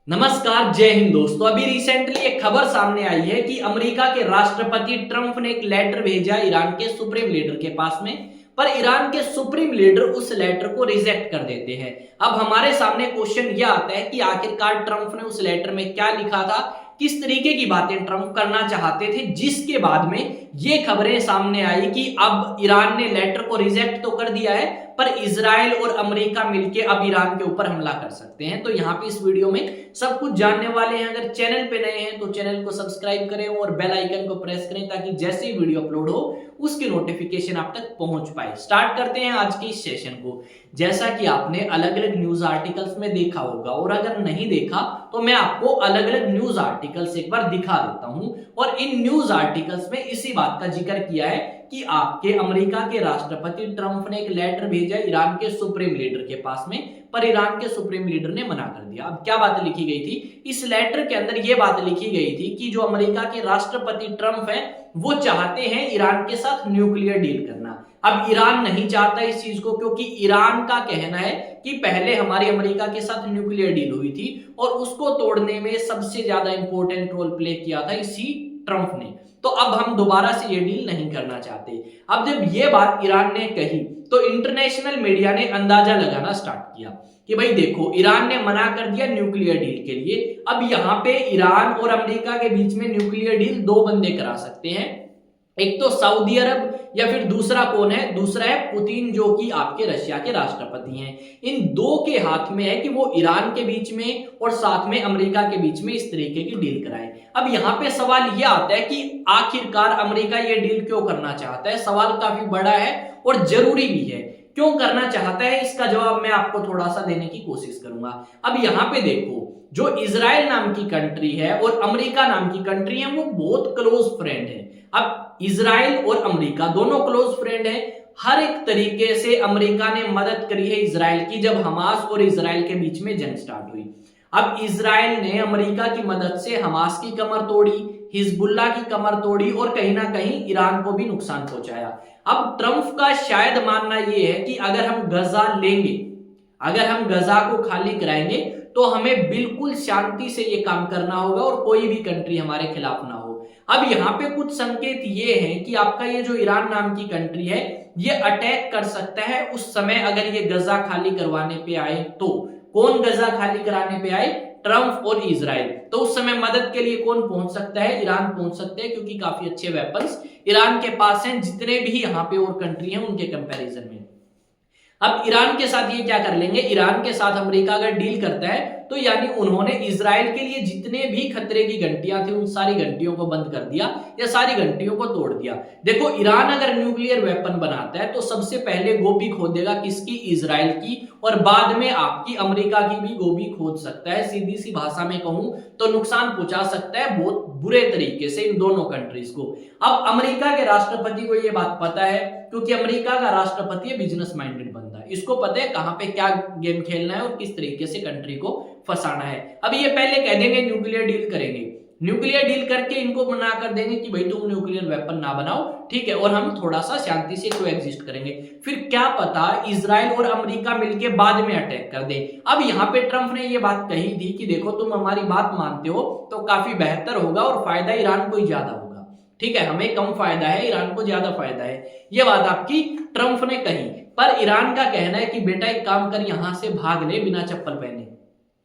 नमस्कार, जय हिंद दोस्तों। अभी रिसेंटली एक खबर सामने आई है कि अमेरिका के राष्ट्रपति ट्रंप ने एक लेटर भेजा ईरान के सुप्रीम लीडर के पास में, पर ईरान के सुप्रीम लीडर उस लेटर को रिजेक्ट कर देते हैं। अब हमारे सामने क्वेश्चन यह आता है कि आखिरकार ट्रंप ने उस लेटर में क्या लिखा था, किस तरीके की बातें ट्रंप करना चाहते थे, जिसके बाद में ये खबरें सामने आई कि अब ईरान ने लेटर को रिजेक्ट तो कर दिया है, पर इजराइल और अमेरिका मिलकर अब ईरान के ऊपर हमला कर सकते हैं। तो यहाँ पे इस वीडियो में सब कुछ जानने वाले हैं। अगर चैनल पे नए हैं तो चैनल को सब्सक्राइब करें और बेल आइकन को प्रेस करें ताकि जैसे ही वीडियो अपलोड हो उसकी नोटिफिकेशन आप तक पहुंच पाए। स्टार्ट करते हैं आज के इस सेशन को। जैसा कि आपने अलग अलग न्यूज आर्टिकल्स में देखा होगा, और अगर नहीं देखा तो मैं आपको अलग अलग न्यूज आर्टिकल्स एक बार दिखा देता हूं। और इन न्यूज आर्टिकल्स में इसी बात का जिक्र किया है कि आपके अमेरिका के राष्ट्रपति ट्रंप ने एक लेटर भेजा ईरान के सुप्रीम लीडर के पास में, पर ईरान के सुप्रीम लीडर ने मना कर दिया। अब क्या बात लिखी गई थी इस लेटर के अंदर? यह बात लिखी गई थी कि जो अमेरिका के राष्ट्रपति ट्रंप है वो चाहते हैं ईरान के साथ न्यूक्लियर डील करना। अब ईरान नहीं चाहता इस चीज को, क्योंकि ईरान का कहना है कि पहले हमारी अमेरिका के साथ न्यूक्लियर डील हुई थी और उसको तोड़ने में सबसे ज्यादा इंपॉर्टेंट रोल प्ले किया था इसी ट्रंप ने। तो अब हम दोबारा से ये डील नहीं करना चाहते। अब जब ये बात ईरान ने कही तो इंटरनेशनल मीडिया ने अंदाजा लगाना स्टार्ट किया कि भाई देखो, ईरान ने मना कर दिया न्यूक्लियर डील के लिए। अब यहाँ पे ईरान और अमेरिका के बीच में न्यूक्लियर डील दो बंदे करा सकते हैं, एक तो सऊदी अरब या फिर दूसरा कौन है? दूसरा है पुतिन, जो कि आपके रशिया के राष्ट्रपति हैं। इन दो के हाथ में है कि वो ईरान के बीच में और साथ में अमेरिका के बीच में इस तरीके की डील कराएं। अब यहाँ पे सवाल यह आता है कि आखिरकार अमेरिका ये डील क्यों करना चाहता है? सवाल काफी बड़ा है और जरूरी भी है। क्यों करना चाहता है, इसका जवाब मैं आपको थोड़ा सा देने की कोशिश करूंगा। अब यहाँ पे देखो, जो इजराइल नाम की कंट्री है और अमेरिका नाम की कंट्री है वो बहुत क्लोज फ्रेंड है। अब इजराइल और अमेरिका दोनों क्लोज फ्रेंड है। हर एक तरीके से अमेरिका ने मदद करी है इजराइल की जब हमास और इजराइल के बीच में जंग स्टार्ट हुई। अब इजराइल ने अमेरिका की मदद से हमास की कमर तोड़ी, हिजबुल्ला की कमर तोड़ी और कहीं ना कहीं ईरान को भी नुकसान पहुंचाया। अब ट्रंप का शायद मानना यह है कि अगर हम गजा लेंगे, अगर हम गजा को खाली कराएंगे तो हमें बिल्कुल शांति से ये काम करना होगा और कोई भी कंट्री हमारे खिलाफ ना हो। अब यहाँ पे कुछ संकेत ये हैं कि आपका ये जो ईरान नाम की कंट्री है ये अटैक कर सकता है उस समय अगर ये गजा खाली करवाने पे आए तो। कौन गजा खाली कराने पे आए? ट्रंप और इजराइल। तो उस समय मदद के लिए कौन पहुंच सकता है? ईरान पहुंच सकते हैं, क्योंकि काफी अच्छे वेपन्स ईरान के पास हैं जितने भी यहाँ पे और कंट्री हैं उनके कंपैरिजन में। अब ईरान के साथ ये क्या कर लेंगे? ईरान के साथ अमेरिका अगर डील करता है तो यानी उन्होंने इजराइल के लिए जितने भी खतरे की घंटियां थी उन सारी घंटियों को बंद कर दिया या सारी घंटियों को तोड़ दिया। देखो, ईरान अगर न्यूक्लियर वेपन बनाता है तो सबसे पहले गोभी खोदेगा किसकी? इजराइल की, और बाद में आपकी अमेरिका की भी गोभी खोद सकता है। सीधी सी भाषा में कहूं तो नुकसान पहुंचा सकता है बहुत बुरे तरीके से इन दोनों कंट्रीज को। अब अमेरिका के राष्ट्रपति को यह बात पता है, क्योंकि अमेरिका का राष्ट्रपति बिजनेस माइंडेड बंदा है। इसको पता है कहां पे क्या गेम खेलना है और किस तरीके से कंट्री को फंसाना है। अब ये पहले कह देंगे न्यूक्लियर डील करेंगे, न्यूक्लियर डील करके इनको मना कर देंगे कि भाई तुम न्यूक्लियर वेपन ना बनाओ, ठीक है, और हम थोड़ा सा शांति से कोएग्जिस्ट करेंगे। फिर क्या पता इजराइल और अमेरिका मिलके बाद में अटैक कर दे। अब यहाँ पे ट्रंप ने ये बात कही थी कि देखो, तुम हमारी बात मानते हो तो काफी बेहतर होगा और फायदा ईरान को ही ज्यादा होगा, ठीक है, हमें कम फायदा है, ईरान को ज्यादा फायदा है। ये बात आपकी ट्रंप ने कही, पर ईरान का कहना है कि बेटा एक काम कर, यहां से भाग ले बिना चप्पल पहने।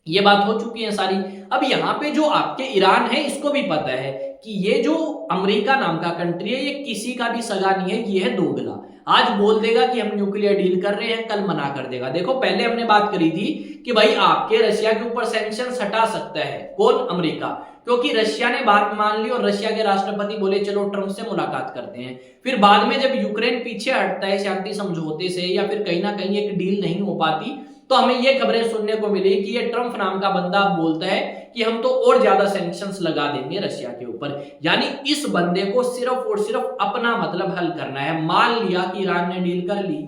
ये बात हो चुकी है सारी। अब यहाँ पे जो आपके ईरान है इसको भी पता है कि ये जो अमेरिका नाम का कंट्री है ये किसी का भी सगा नहीं है, ये है दोगला। आज बोल देगा कि हम न्यूक्लियर डील कर रहे हैं, कल मना कर देगा। देखो, पहले हमने बात करी थी कि भाई आपके रशिया के ऊपर सैंक्शंस हटा सकता है कौन? अमेरिका, क्योंकि रशिया ने बात मान ली और रशिया के राष्ट्रपति बोले चलो ट्रंप से मुलाकात करते हैं। फिर बाद में जब यूक्रेन पीछे हटता है शांति समझौते से या फिर कहीं ना कहीं एक डील नहीं हो पाती, तो हमें ये खबरें सुनने को मिली कि ये ट्रंप नाम का बंदा बोलता है कि हम तो और ज्यादा सैंक्शंस लगा देंगे रशिया के ऊपर। यानी इस बंदे को सिर्फ और सिर्फ अपना मतलब हल करना है। मान लिया कि ईरान ने डील कर ली,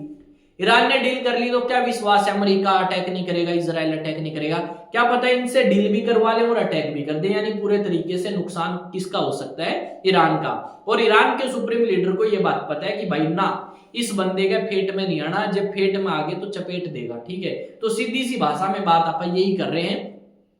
ईरान ने डील कर ली तो क्या विश्वास है अमेरिका अटैक नहीं करेगा, इजराइल अटैक नहीं करेगा? क्या पता इनसे डील भी करवा ले और अटैक भी कर दे। यानी पूरे तरीके से नुकसान किसका हो सकता है? ईरान का। और ईरान के सुप्रीम लीडर को यह बात पता है कि भाई ना, इस बंदे के फेट में नहीं आना, जब फेट में आगे तो चपेट देगा, ठीक है। तो सीधी सी भाषा में बात आप यही कर रहे हैं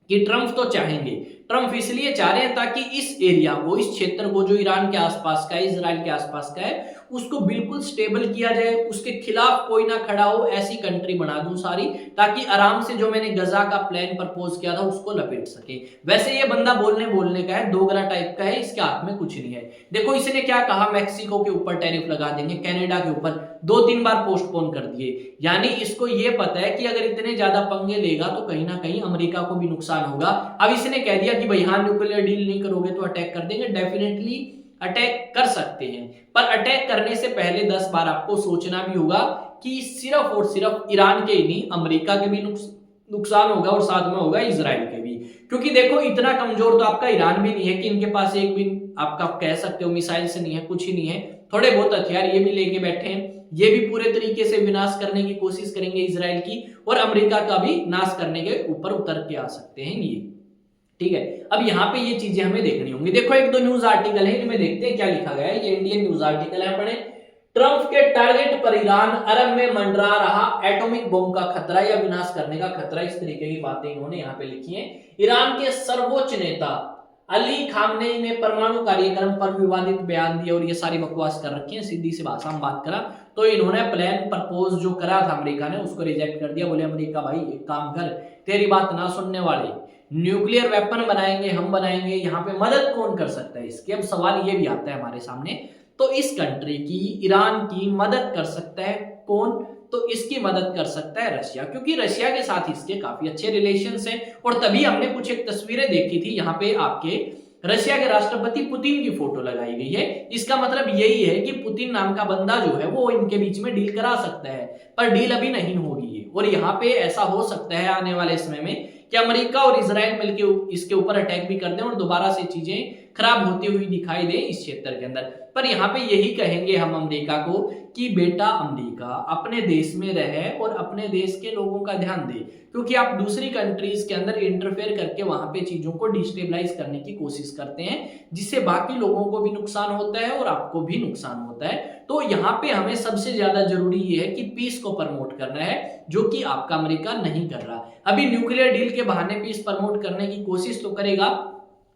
कि ट्रम्प तो चाहेंगे, ट्रम्प इसलिए चाह रहे हैं ताकि इस एरिया को, इस क्षेत्र को जो ईरान के आसपास का है, इजराइल के आसपास का है, उसको बिल्कुल स्टेबल किया जाए, उसके खिलाफ कोई ना खड़ा हो, ऐसी कंट्री बना दूं सारी, ताकि आराम से जो मैंने गजा का प्लान प्रपोज किया था उसको लपेट सके। वैसे ये बंदा बोलने का है, दोगला टाइप का है, इसके हाथ में कुछ नहीं है। देखो इसने क्या कहा, मैक्सिको के ऊपर टैरिफ लगा देंगे, कनाडा के ऊपर 2-3 बार पोस्टपोन कर दिए। यानी इसको ये पता है कि अगर इतने ज्यादा पंगे लेगा तो कहीं ना कहीं अमेरिका को भी नुकसान होगा। अब इसने कह दिया कि भाई हाँ न्यूक्लियर डील नहीं करोगे तो अटैक कर देंगे। डेफिनेटली अटैक कर सकते हैं, पर अटैक करने से पहले 10 बार आपको सोचना भी होगा कि सिर्फ और सिर्फ ईरान के ही नहीं, अमेरिका के भी नुकसान होगा और साथ में होगा इजराइल के भी। क्योंकि देखो इतना कमजोर तो आपका ईरान भी नहीं है कि इनके पास एक भी, आपका कह सकते हो मिसाइल से नहीं है, कुछ ही नहीं है, थोड़े बहुत हथियार ये भी लेके बैठे हैं। ये भी पूरे तरीके से विनाश करने की कोशिश करेंगे इजराइल की, और अमेरिका का भी नाश करने के ऊपर उतर के आ सकते हैं ये। ठीक है, अब यहाँ पे ये चीजें हमें देखनी होंगी। देखो एक दो न्यूज आर्टिकल है, इनमें देखते हैं क्या लिखा गया है। ये इंडियन न्यूज आर्टिकल है, पढ़े। ट्रंप के टारगेट पर ईरान, अरब में मंडरा रहा एटॉमिक बम का खतरा या विनाश करने का खतरा, इस तरीके की बातें इन्होंने यहाँ पे लिखी है। ईरान के सर्वोच्च नेता अली खामनेई ने परमाणु कार्यक्रम पर विवादित बयान दिया और ये सारी बकवास कर रखी है। सीधी सी भाषा में बात करा तो इन्होंने प्लान प्रपोज जो करा था अमेरिका ने, उसको रिजेक्ट कर दिया। बोले अमेरिका भाई एक काम कर, तेरी बात ना सुनने वाले, न्यूक्लियर वेपन बनाएंगे, हम बनाएंगे, यहाँ पे मदद कौन कर सकता है इसकी। अब सवाल ये भी आता है हमारे सामने, तो इस कंट्री की, ईरान की मदद कर सकता है कौन? तो इसकी मदद कर सकता है रशिया, क्योंकि रशिया के साथ इसके काफी अच्छे रिलेशंस हैं। और तभी हमने कुछ एक तस्वीरें देखी थी, यहाँ पे आपके रशिया के राष्ट्रपति पुतिन की फोटो लगाई गई है। इसका मतलब यही है कि पुतिन नाम का बंदा जो है वो इनके बीच में डील करा सकता है, पर डील अभी नहीं होगी। और यहाँ पे ऐसा हो सकता है आने वाले समय में कि अमेरिका और इजराइल मिलकर इसके ऊपर अटैक भी कर दें और दोबारा से चीजें खराब होती हुई दिखाई दे इस क्षेत्र के अंदर। पर यहाँ पे यही कहेंगे हम अमेरिका को कि बेटा अमेरिका अपने देश में रहे और अपने देश के लोगों का ध्यान दे, क्योंकि आप दूसरी कंट्रीज के अंदर इंटरफेयर करके वहां पे चीजों को डिस्टेबलाइज करने की कोशिश करते हैं, जिससे बाकी लोगों को भी नुकसान होता है और आपको भी नुकसान होता है। तो यहाँ पे हमें सबसे ज्यादा जरूरी ये है कि पीस को प्रमोट करना है, जो कि आपका अमेरिका नहीं कर रहा। अभी न्यूक्लियर डील के बहाने पीस प्रमोट करने की कोशिश तो करेगा,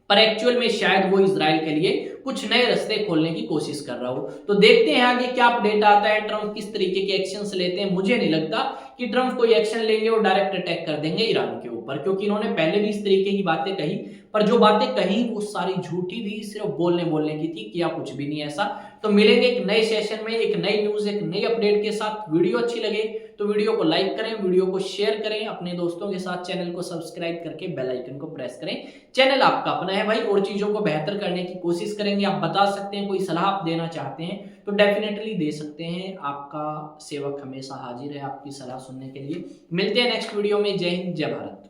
पर एक्चुअल में शायद वो इजराइल के लिए कुछ नए रास्ते खोलने की कोशिश कर रहा हो। तो देखते हैं आगे क्या अपडेट आता है, ट्रंप किस तरीके के एक्शंस लेते हैं। मुझे नहीं लगता कि ट्रंप कोई एक्शन लेंगे और डायरेक्ट अटैक कर देंगे ईरान के ऊपर, क्योंकि इन्होंने पहले भी इस तरीके की बातें कही, पर जो बातें कही वो सारी झूठी थी, सिर्फ बोलने की थी, किया कुछ भी नहीं ऐसा। तो मिलेंगे एक नए सेशन में, एक नई न्यूज, एक नई अपडेट के साथ। वीडियो अच्छी लगे तो वीडियो को लाइक करें, वीडियो को शेयर करें अपने दोस्तों के साथ, चैनल को सब्सक्राइब करके बेल आइकन को प्रेस करें। चैनल आपका अपना है भाई, और चीजों को बेहतर करने की कोशिश करेंगे। आप बता सकते हैं, कोई सलाह आप देना चाहते हैं तो डेफिनेटली दे सकते हैं। आपका सेवक हमेशा हाजिर है आपकी सलाह सुनने के लिए। मिलते हैं नेक्स्ट वीडियो में। जय हिंद, जय भारत।